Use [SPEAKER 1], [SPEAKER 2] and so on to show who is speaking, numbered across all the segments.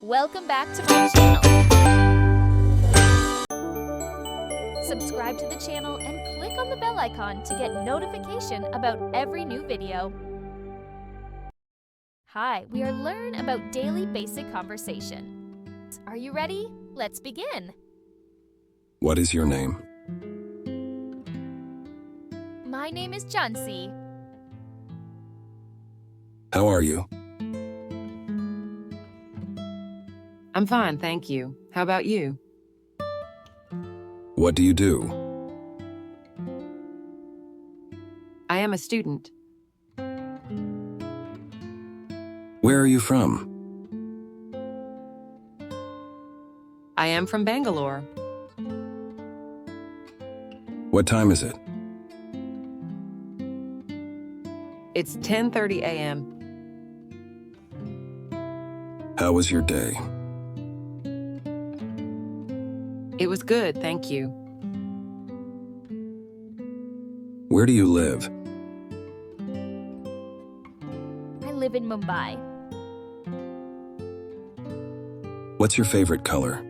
[SPEAKER 1] Welcome back to my channel. Subscribe to the channel and click on the bell icon to get notification about every new video. Hi, we are learn about daily basic conversation. Are you ready? Let's begin.
[SPEAKER 2] What is your name?
[SPEAKER 1] My name is Jansi.
[SPEAKER 2] How are you?
[SPEAKER 3] I'm fine, thank you. How about you?
[SPEAKER 2] What do you do?
[SPEAKER 3] I am a student.
[SPEAKER 2] Where are you from?
[SPEAKER 3] I am from Bangalore.
[SPEAKER 2] What time is it?
[SPEAKER 3] It's 10:30 a.m.
[SPEAKER 2] How was your day?
[SPEAKER 3] It was good, thank you.
[SPEAKER 2] Where do you live?
[SPEAKER 1] I live in Mumbai.
[SPEAKER 2] What's your favorite color?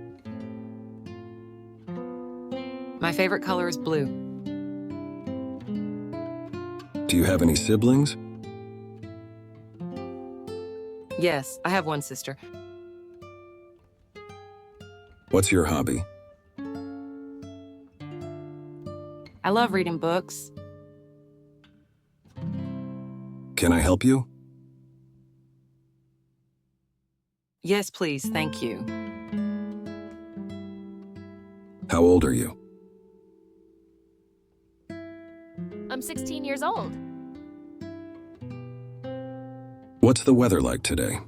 [SPEAKER 3] My favorite color is blue.
[SPEAKER 2] Do you have any siblings?
[SPEAKER 3] Yes, I have one sister.
[SPEAKER 2] What's your hobby?
[SPEAKER 3] I love reading books.
[SPEAKER 2] Can I help you?
[SPEAKER 3] Yes, please, thank you.
[SPEAKER 2] How old are you?
[SPEAKER 1] I'm 16 years old.
[SPEAKER 2] What's the weather like today?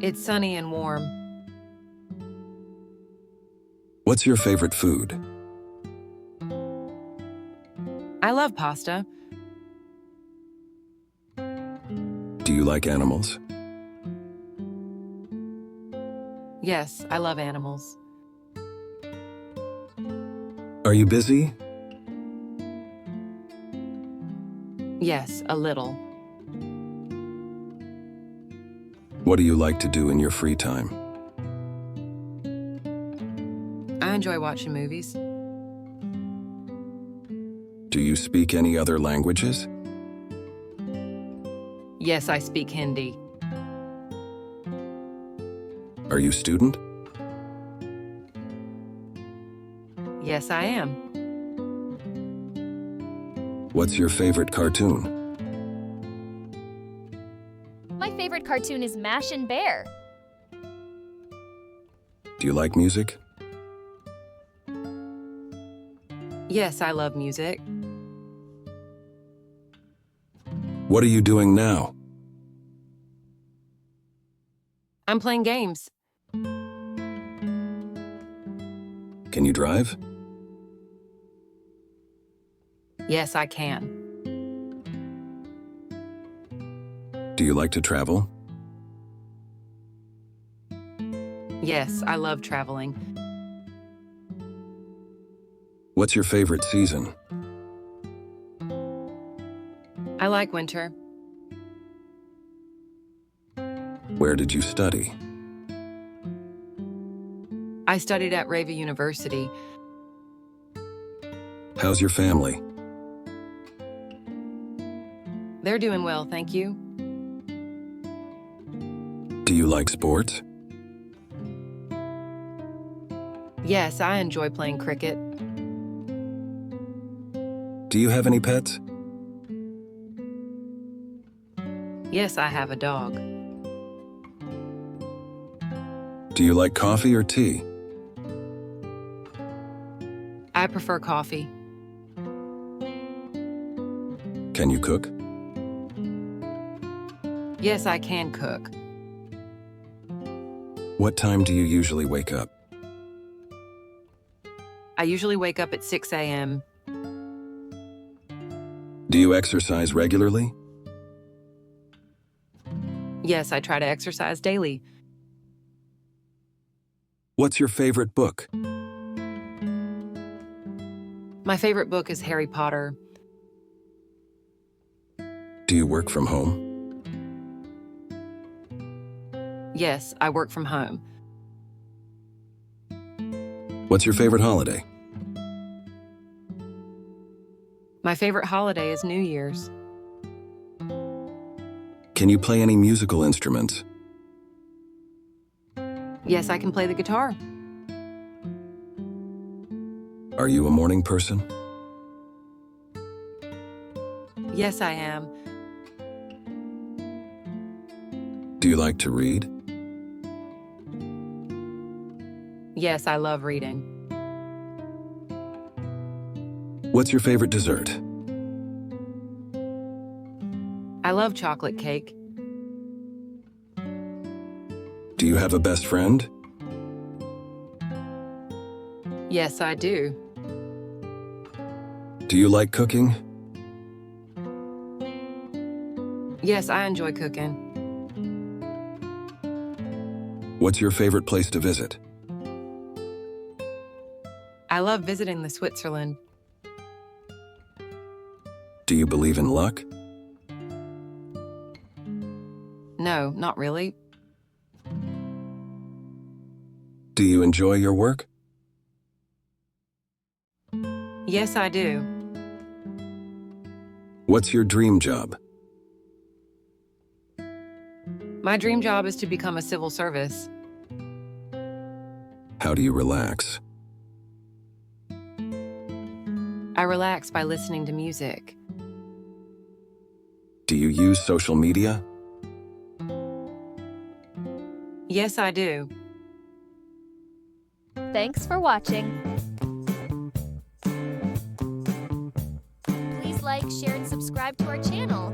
[SPEAKER 3] It's sunny and warm.
[SPEAKER 2] What's your favorite food?
[SPEAKER 3] I love pasta.
[SPEAKER 2] Do you like animals?
[SPEAKER 3] Yes, I love animals.
[SPEAKER 2] Are you busy?
[SPEAKER 3] Yes, a little.
[SPEAKER 2] What do you like to do in your free time?
[SPEAKER 3] I enjoy watching movies.
[SPEAKER 2] Do you speak any other languages?
[SPEAKER 3] Yes, I speak Hindi.
[SPEAKER 2] Are you a student?
[SPEAKER 3] Yes, I am.
[SPEAKER 2] What's your favorite cartoon?
[SPEAKER 1] My favorite cartoon is Mash and Bear.
[SPEAKER 2] Do you like music?
[SPEAKER 3] Yes, I love music.
[SPEAKER 2] What are you doing now?
[SPEAKER 3] I'm playing games.
[SPEAKER 2] Can you drive?
[SPEAKER 3] Yes, I can.
[SPEAKER 2] Do you like to travel?
[SPEAKER 3] Yes, I love traveling.
[SPEAKER 2] What's your favorite season?
[SPEAKER 3] I like winter.
[SPEAKER 2] Where did you study?
[SPEAKER 3] I studied at Reva University.
[SPEAKER 2] How's your family?
[SPEAKER 3] They're doing well, thank you.
[SPEAKER 2] Do you like sports?
[SPEAKER 3] Yes, I enjoy playing cricket.
[SPEAKER 2] Do you have any pets?
[SPEAKER 3] Yes, I have a dog.
[SPEAKER 2] Do you like coffee or tea?
[SPEAKER 3] I prefer coffee.
[SPEAKER 2] Can you cook?
[SPEAKER 3] Yes, I can cook.
[SPEAKER 2] What time do you usually wake up?
[SPEAKER 3] I usually wake up at 6 a.m.
[SPEAKER 2] Do you exercise regularly?
[SPEAKER 3] Yes, I try to exercise daily.
[SPEAKER 2] What's your favorite book?
[SPEAKER 3] My favorite book is Harry Potter.
[SPEAKER 2] Do you work from home?
[SPEAKER 3] Yes, I work from home.
[SPEAKER 2] What's your favorite holiday?
[SPEAKER 3] My favorite holiday is New Year's.
[SPEAKER 2] Can you play any musical instruments?
[SPEAKER 3] Yes, I can play the guitar.
[SPEAKER 2] Are you a morning person?
[SPEAKER 3] Yes, I am.
[SPEAKER 2] Do you like to read?
[SPEAKER 3] Yes, I love reading.
[SPEAKER 2] What's your favorite dessert?
[SPEAKER 3] I love chocolate cake.
[SPEAKER 2] Do you have a best friend?
[SPEAKER 3] Yes, I do.
[SPEAKER 2] Do you like cooking?
[SPEAKER 3] Yes, I enjoy cooking.
[SPEAKER 2] What's your favorite place to visit?
[SPEAKER 3] I love visiting the Switzerland.
[SPEAKER 2] Do you believe in luck?
[SPEAKER 3] No, not really.
[SPEAKER 2] Do you enjoy your work?
[SPEAKER 3] Yes, I do.
[SPEAKER 2] What's your dream job?
[SPEAKER 3] My dream job is to become a civil service.
[SPEAKER 2] How do you relax?
[SPEAKER 3] I relax by listening to music.
[SPEAKER 2] Do you use social media?
[SPEAKER 3] Yes, I do.
[SPEAKER 1] Thanks for watching. Please like, share, and subscribe to our channel.